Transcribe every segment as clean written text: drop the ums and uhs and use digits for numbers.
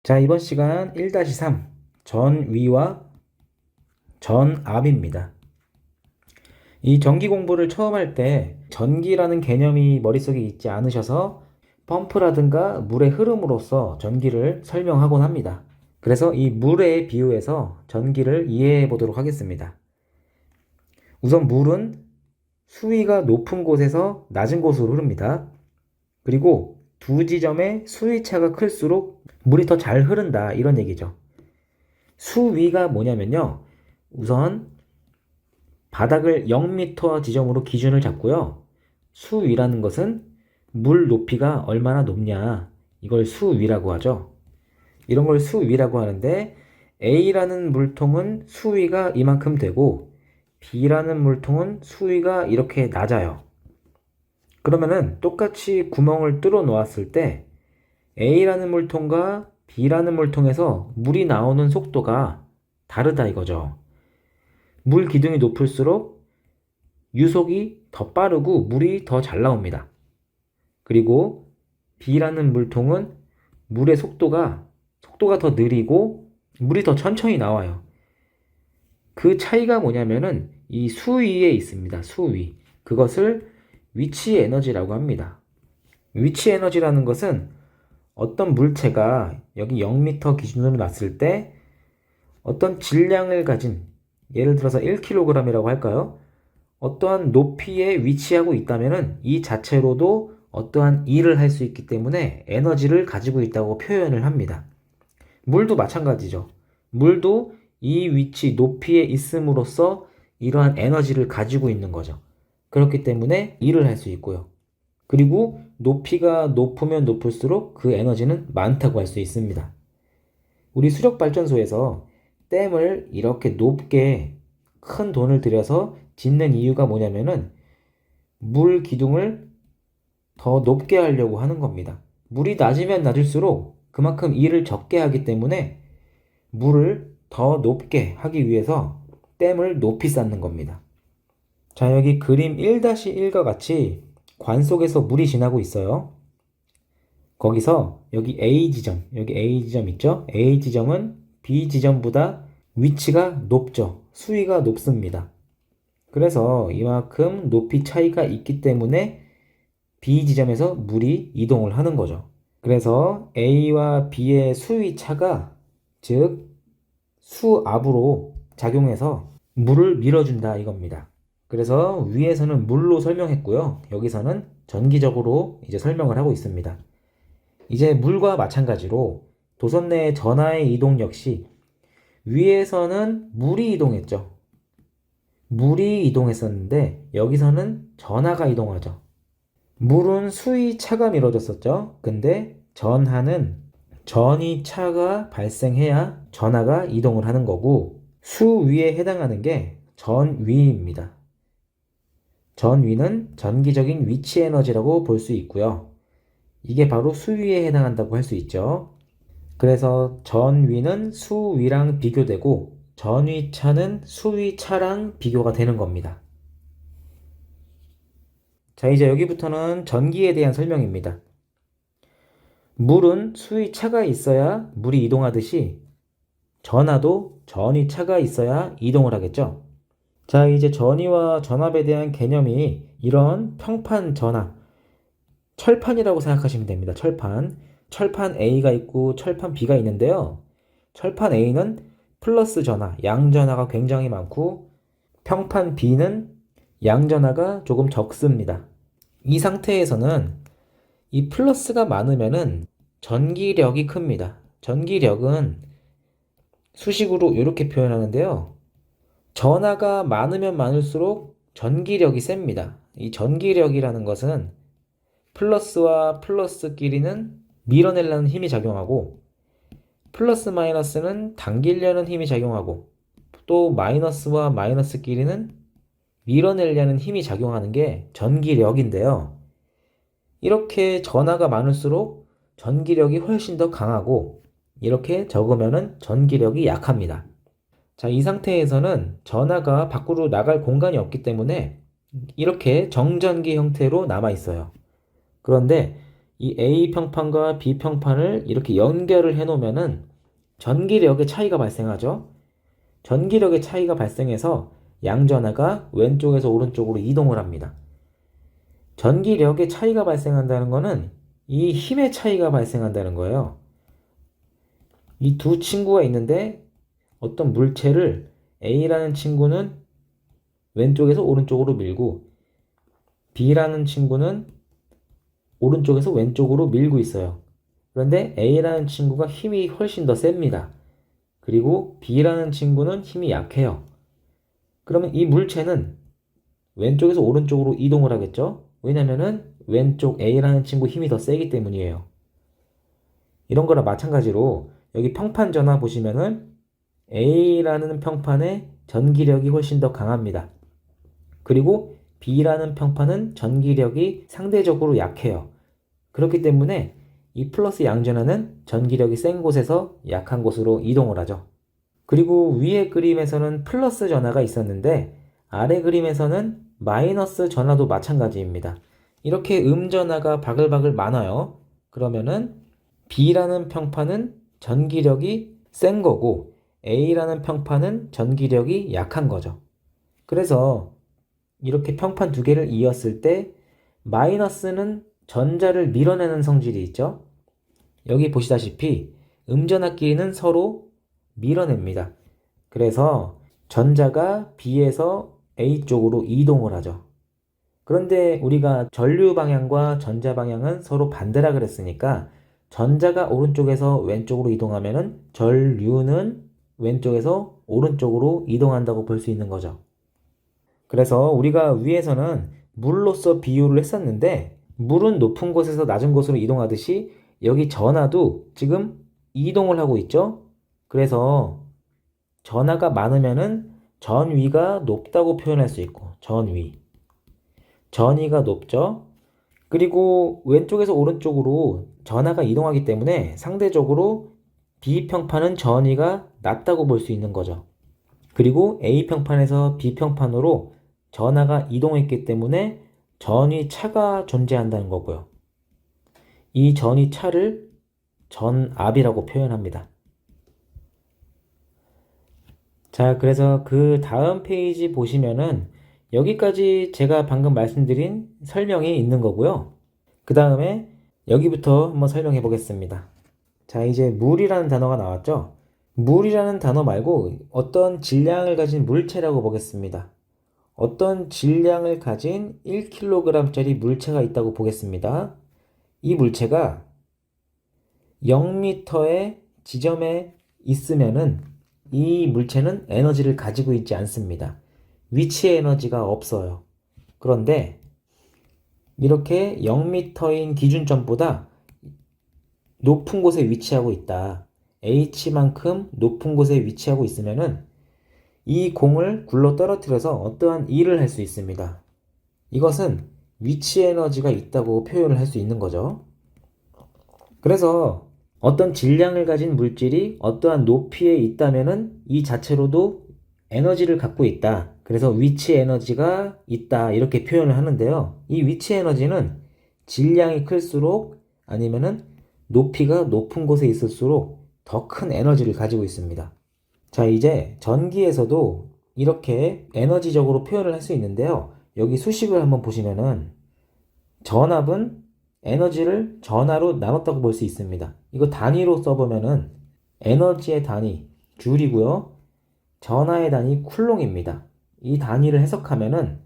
자, 이번 시간 1-3 전위와 전압입니다. 이 전기 공부를 처음 할 때 전기라는 개념이 머릿속에 있지 않으셔서 펌프라든가 물의 흐름으로써 전기를 설명하곤 합니다. 그래서 이 물에 비유해서 전기를 이해해 보도록 하겠습니다. 우선 물은 수위가 높은 곳에서 낮은 곳으로 흐릅니다. 그리고 두 지점의 수위차가 클수록 물이 더 잘 흐른다, 이런 얘기죠. 수위가 뭐냐면요, 우선 바닥을 0m 지점으로 기준을 잡고요. 수위라는 것은 물 높이가 얼마나 높냐, 이걸 수위라고 하죠. 이런 걸 수위라고 하는데, A라는 물통은 수위가 이만큼 되고 B라는 물통은 수위가 이렇게 낮아요. 그러면은 똑같이 구멍을 뚫어 놓았을 때 A라는 물통과 B라는 물통에서 물이 나오는 속도가 다르다 이거죠. 물 기둥이 높을수록 유속이 더 빠르고 물이 더 잘 나옵니다. 그리고 B라는 물통은 물의 속도가 더 느리고 물이 더 천천히 나와요. 그 차이가 뭐냐면은 이 수위에 있습니다. 수위. 그것을 위치 에너지라고 합니다. 위치 에너지라는 것은 어떤 물체가 여기 0m 기준으로 놨을 때 어떤 질량을 가진, 예를 들어서 1kg이라고 할까요? 어떠한 높이에 위치하고 있다면 이 자체로도 어떠한 일을 할 수 있기 때문에 에너지를 가지고 있다고 표현을 합니다. 물도 마찬가지죠. 물도 이 위치, 높이에 있음으로써 이러한 에너지를 가지고 있는 거죠. 그렇기 때문에 일을 할 수 있고요. 그리고 높이가 높으면 높을수록 그 에너지는 많다고 할 수 있습니다. 우리 수력발전소에서 댐을 이렇게 높게 큰 돈을 들여서 짓는 이유가 뭐냐면은 물 기둥을 더 높게 하려고 하는 겁니다. 물이 낮으면 낮을수록 그만큼 일을 적게 하기 때문에 물을 더 높게 하기 위해서 댐을 높이 쌓는 겁니다. 자, 여기 그림 1-1과 같이 관 속에서 물이 지나고 있어요. 거기서 여기 A 지점 있죠? A 지점은 B 지점보다 위치가 높죠. 수위가 높습니다. 그래서 이만큼 높이 차이가 있기 때문에 B 지점에서 물이 이동을 하는 거죠. 그래서 A와 B의 수위 차가, 즉 수압으로 작용해서 물을 밀어준다 이겁니다. 그래서 위에서는 물로 설명했고요. 여기서는 전기적으로 이제 설명을 하고 있습니다. 이제 물과 마찬가지로 도선 내의 전하의 이동 역시 위에서는 물이 이동했죠. 물이 이동했었는데 여기서는 전하가 이동하죠. 물은 수위 차가 밀어줬었죠. 근데 전하는 전위 차가 발생해야 전하가 이동을 하는 거고, 수위에 해당하는 게 전위입니다. 전위는 전기적인 위치 에너지라고 볼 수 있고요. 이게 바로 수위에 해당한다고 할 수 있죠. 그래서 전위는 수위랑 비교되고 전위차는 수위차랑 비교가 되는 겁니다. 자, 이제 여기부터는 전기에 대한 설명입니다. 물은 수위차가 있어야 물이 이동하듯이 전하도 전위차가 있어야 이동을 하겠죠. 자, 이제 전위와 전압에 대한 개념이 이런 평판 전하, 철판이라고 생각하시면 됩니다. 철판 A가 있고 철판 B가 있는데요. 철판 A는 플러스 전하, 양전하가 굉장히 많고 평판 B는 양전하가 조금 적습니다. 이 상태에서는 이 플러스가 많으면은 전기력이 큽니다. 전기력은 수식으로 이렇게 표현하는데요. 전하가 많으면 많을수록 전기력이 셉니다. 이 전기력이라는 것은 플러스와 플러스끼리는 밀어내려는 힘이 작용하고, 플러스 마이너스는 당기려는 힘이 작용하고, 또 마이너스와 마이너스끼리는 밀어내려는 힘이 작용하는 게 전기력인데요. 이렇게 전하가 많을수록 전기력이 훨씬 더 강하고, 이렇게 적으면은 전기력이 약합니다. 자, 이 상태에서는 전하가 밖으로 나갈 공간이 없기 때문에 이렇게 정전기 형태로 남아 있어요. 그런데 이 A 평판과 B 평판을 이렇게 연결을 해 놓으면은 전기력의 차이가 발생하죠. 전기력의 차이가 발생해서 양전하가 왼쪽에서 오른쪽으로 이동을 합니다. 전기력의 차이가 발생한다는 것은 이 힘의 차이가 발생한다는 거예요. 이 두 친구가 있는데 어떤 물체를 A라는 친구는 왼쪽에서 오른쪽으로 밀고 B라는 친구는 오른쪽에서 왼쪽으로 밀고 있어요. 그런데 A라는 친구가 힘이 훨씬 더 셉니다. 그리고 B라는 친구는 힘이 약해요. 그러면 이 물체는 왼쪽에서 오른쪽으로 이동을 하겠죠? 왜냐면은 왼쪽 A라는 친구 힘이 더 세기 때문이에요. 이런 거랑 마찬가지로 여기 평판 전화 보시면은 A라는 평판의 전기력이 훨씬 더 강합니다. 그리고 B라는 평판은 전기력이 상대적으로 약해요. 그렇기 때문에 이 플러스 양전하는 전기력이 센 곳에서 약한 곳으로 이동을 하죠. 그리고 위의 그림에서는 플러스 전하가 있었는데 아래 그림에서는 마이너스 전하도 마찬가지입니다. 이렇게 음전하가 바글바글 많아요. 그러면은 B라는 평판은 전기력이 센 거고 A라는 평판은 전기력이 약한 거죠. 그래서 이렇게 평판 두 개를 이었을 때 마이너스는 전자를 밀어내는 성질이 있죠. 여기 보시다시피 음전하끼리는 서로 밀어냅니다. 그래서 전자가 B에서 A 쪽으로 이동을 하죠. 그런데 우리가 전류 방향과 전자 방향은 서로 반대라 그랬으니까 전자가 오른쪽에서 왼쪽으로 이동하면은 전류는 왼쪽에서 오른쪽으로 이동한다고 볼 수 있는 거죠. 그래서 우리가 위에서는 물로서 비유를 했었는데 물은 높은 곳에서 낮은 곳으로 이동하듯이 여기 전하도 지금 이동을 하고 있죠. 그래서 전하가 많으면은 전위가 높다고 표현할 수 있고 전위가 높죠. 그리고 왼쪽에서 오른쪽으로 전하가 이동하기 때문에 상대적으로 B평판은 전위가 낮다고 볼 수 있는 거죠. 그리고 A평판에서 B평판으로 전하가 이동했기 때문에 전위 차가 존재한다는 거고요. 이 전위 차를 전압이라고 표현합니다. 자, 그래서 그 다음 페이지 보시면은 여기까지 제가 방금 말씀드린 설명이 있는 거고요. 그 다음에 여기부터 한번 설명해 보겠습니다. 자, 이제 물이라는 단어가 나왔죠? 물이라는 단어 말고 어떤 질량을 가진 물체라고 보겠습니다. 어떤 질량을 가진 1kg짜리 물체가 있다고 보겠습니다. 이 물체가 0m의 지점에 있으면은 이 물체는 에너지를 가지고 있지 않습니다. 위치 에너지가 없어요. 그런데 이렇게 0m인 기준점보다 높은 곳에 위치하고 있다. H만큼 높은 곳에 위치하고 있으면은 이 공을 굴러 떨어뜨려서 어떠한 일을 할 수 있습니다. 이것은 위치 에너지가 있다고 표현을 할 수 있는 거죠. 그래서 어떤 질량을 가진 물질이 어떠한 높이에 있다면은 이 자체로도 에너지를 갖고 있다. 그래서 위치 에너지가 있다. 이렇게 표현을 하는데요. 이 위치 에너지는 질량이 클수록 아니면은 높이가 높은 곳에 있을수록 더 큰 에너지를 가지고 있습니다. 자, 이제 전기에서도 이렇게 에너지적으로 표현을 할 수 있는데요. 여기 수식을 한번 보시면은 전압은 에너지를 전하로 나눴다고 볼 수 있습니다. 이거 단위로 써보면은 에너지의 단위 줄이고요. 전하의 단위 쿨롱입니다. 이 단위를 해석하면은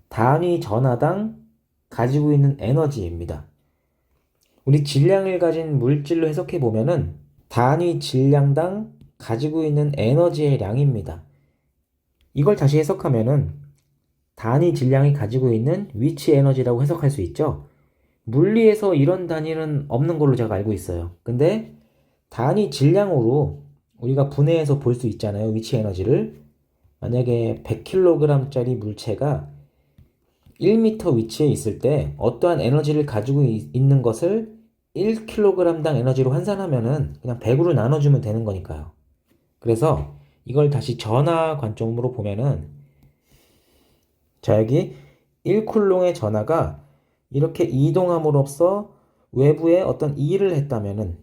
단위 전하당 가지고 있는 에너지입니다. 우리 질량을 가진 물질로 해석해 보면은 단위 질량당 가지고 있는 에너지의 양입니다. 이걸 다시 해석하면은 단위 질량이 가지고 있는 위치 에너지라고 해석할 수 있죠. 물리에서 이런 단위는 없는 걸로 제가 알고 있어요. 근데 단위 질량으로 우리가 분해해서 볼 수 있잖아요. 위치 에너지를. 만약에 100kg짜리 물체가 1m 위치에 있을 때 어떠한 에너지를 가지고 있는 것을 1kg당 에너지로 환산하면은 그냥 100으로 나눠주면 되는 거니까요. 그래서 이걸 다시 전하 관점으로 보면은 자, 여기 1쿨롱의 전하가 이렇게 이동함으로써 외부에 어떤 일을 했다면은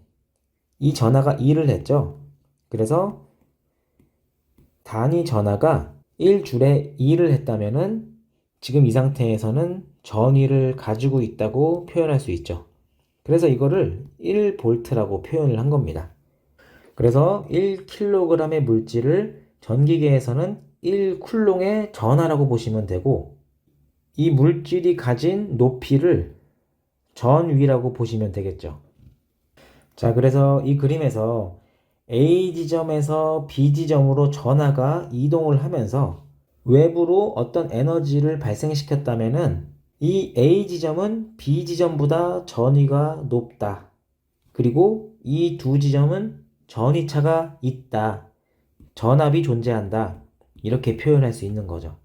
이 전하가 일을 했죠. 그래서 단위 전하가 1줄에 일을 했다면은 지금 이 상태에서는 전위를 가지고 있다고 표현할 수 있죠. 그래서 이거를 1볼트라고 표현을 한 겁니다. 그래서 1kg의 물질을 전기계에서는 1쿨롱의 전하라고 보시면 되고, 이 물질이 가진 높이를 전위라고 보시면 되겠죠. 자, 그래서 이 그림에서 A 지점에서 B 지점으로 전하가 이동을 하면서 외부로 어떤 에너지를 발생시켰다면은 이 A 지점은 B 지점보다 전위가 높다. 그리고 이 두 지점은 전위차가 있다. 전압이 존재한다. 이렇게 표현할 수 있는 거죠.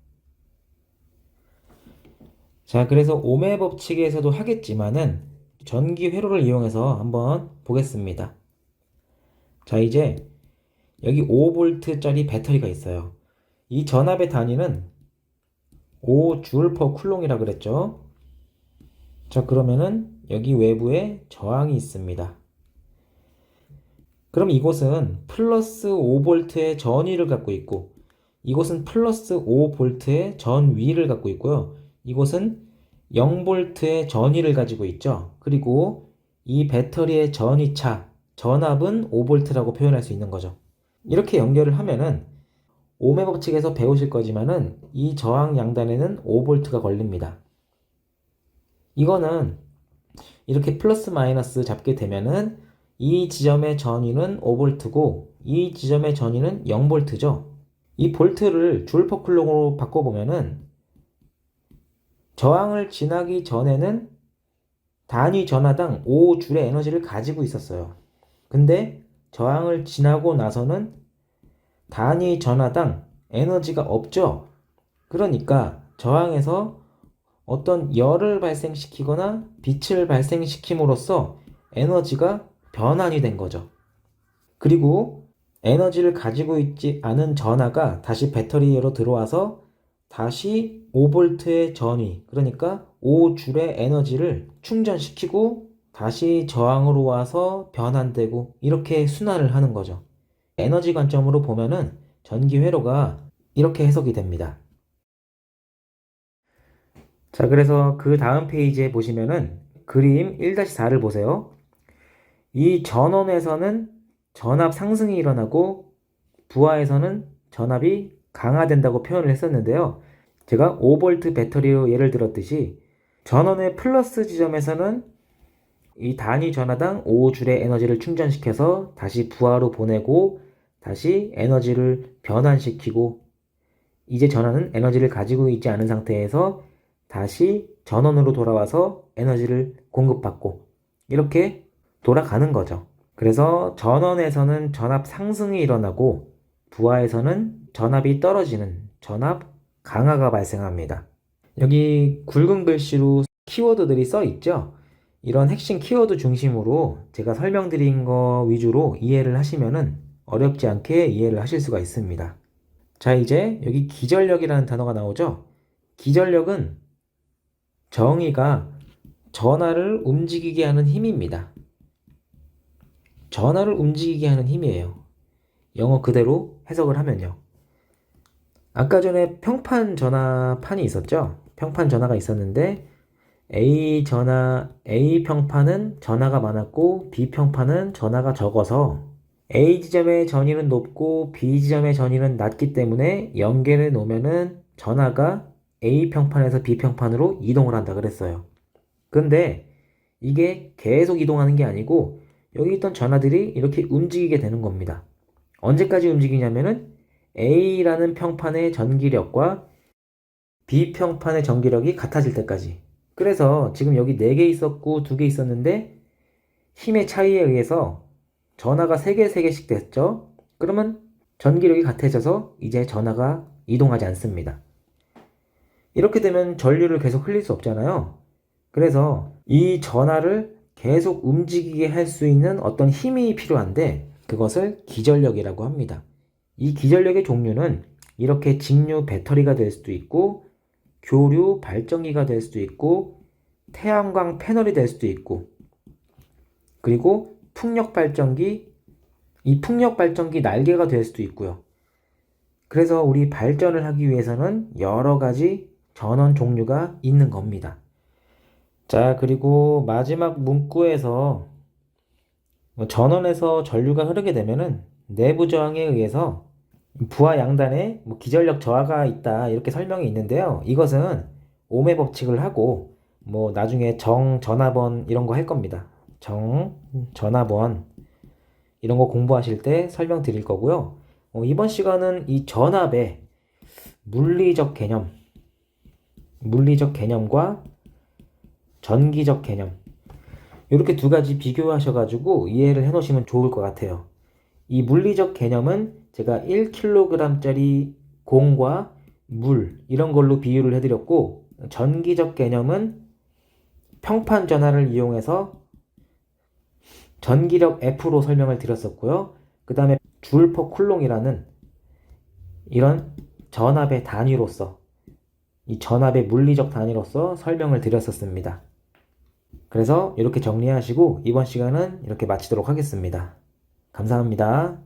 자, 그래서 오음의 법칙에서도 하겠지만은 전기 회로를 이용해서 한번 보겠습니다. 자, 이제 여기 5V짜리 배터리가 있어요. 이 전압의 단위는 5J/쿨롱이라 그랬죠. 자, 그러면은 여기 외부에 저항이 있습니다. 그럼 이곳은 플러스 5V의 전위를 갖고 있고, 이곳은 플러스 5V의 전위를 갖고 있고요. 이곳은 0V의 전위를 가지고 있죠. 그리고 이 배터리의 전위차, 전압은 5V라고 표현할 수 있는 거죠. 이렇게 연결을 하면은 오음의 법칙에서 배우실 거지만은 이 저항 양단에는 5V가 걸립니다. 이거는 이렇게 플러스 마이너스 잡게 되면은 이 지점의 전위는 5V고 이 지점의 전위는 0V죠. 이 볼트를 줄퍼쿨롱으로 바꿔보면은 저항을 지나기 전에는 단위 전하당 5줄의 에너지를 가지고 있었어요. 근데 저항을 지나고 나서는 단위 전하당 에너지가 없죠. 그러니까 저항에서 어떤 열을 발생시키거나 빛을 발생시킴으로써 에너지가 변환이 된 거죠. 그리고 에너지를 가지고 있지 않은 전하가 다시 배터리로 들어와서 다시 5V의 전위, 그러니까 5줄의 에너지를 충전시키고 다시 저항으로 와서 변환되고 이렇게 순환을 하는 거죠. 에너지 관점으로 보면은 전기 회로가 이렇게 해석이 됩니다. 자, 그래서 그 다음 페이지에 보시면은 그림 1-4를 보세요. 이 전원에서는 전압 상승이 일어나고 부하에서는 전압이 강화된다고 표현을 했었는데요. 제가 5V 배터리로 예를 들었듯이 전원의 플러스 지점에서는 이 단위 전하당 5줄의 에너지를 충전시켜서 다시 부하로 보내고 다시 에너지를 변환시키고 이제 전원은 에너지를 가지고 있지 않은 상태에서 다시 전원으로 돌아와서 에너지를 공급받고 이렇게 돌아가는 거죠. 그래서 전원에서는 전압 상승이 일어나고 부하에서는 전압이 떨어지는 전압 강화가 발생합니다. 여기 굵은 글씨로 키워드들이 써 있죠? 이런 핵심 키워드 중심으로 제가 설명드린 거 위주로 이해를 하시면은 어렵지 않게 이해를 하실 수가 있습니다. 자, 이제 여기 기전력이라는 단어가 나오죠? 기전력은 정의가 전하를 움직이게 하는 힘입니다. 전하를 움직이게 하는 힘이에요. 영어 그대로 해석을 하면요. 아까 전에 평판 전하판이 있었죠? 평판 전하가 있었는데 A 평판은 전하가 많았고 B 평판은 전하가 적어서 A 지점의 전위는 높고 B 지점의 전위는 낮기 때문에 연결해 놓으면은 전하가 A 평판에서 B 평판으로 이동을 한다 그랬어요. 근데 이게 계속 이동하는 게 아니고 여기 있던 전하들이 이렇게 움직이게 되는 겁니다. 언제까지 움직이냐면은 A라는 평판의 전기력과 B 평판의 전기력이 같아질 때까지. 그래서 지금 여기 4개 있었고 2개 있었는데 힘의 차이에 의해서 전하가 3개, 3개씩 됐죠? 그러면 전기력이 같아져서 이제 전하가 이동하지 않습니다. 이렇게 되면 전류를 계속 흘릴 수 없잖아요. 그래서 이 전하를 계속 움직이게 할 수 있는 어떤 힘이 필요한데 그것을 기전력이라고 합니다. 이 기전력의 종류는 이렇게 직류 배터리가 될 수도 있고 교류 발전기가 될 수도 있고 태양광 패널이 될 수도 있고, 그리고 풍력 발전기, 이 풍력 발전기 날개가 될 수도 있고요. 그래서 우리 발전을 하기 위해서는 여러 가지 전원 종류가 있는 겁니다. 자, 그리고 마지막 문구에서 전원에서 전류가 흐르게 되면은 내부 저항에 의해서 부하 양단에 기전력 저하가 있다 이렇게 설명이 있는데요. 이것은 ohm의 법칙을 하고 나중에 정 전압원 이런 거 할 겁니다. 정 전압원 이런 거 공부하실 때 설명드릴 거고요. 이번 시간은 이 전압의 물리적 개념과 전기적 개념 이렇게 두 가지 비교하셔가지고 이해를 해 놓으시면 좋을 것 같아요. 이 물리적 개념은 제가 1kg짜리 공과 물 이런 걸로 비유를 해드렸고, 전기적 개념은 평판 전하를 이용해서 전기력 F로 설명을 드렸었고요. 그 다음에 줄 퍼 쿨롱이라는 이런 전압의 단위로서, 이 전압의 물리적 단위로서 설명을 드렸었습니다. 그래서 이렇게 정리하시고 이번 시간은 이렇게 마치도록 하겠습니다. 감사합니다.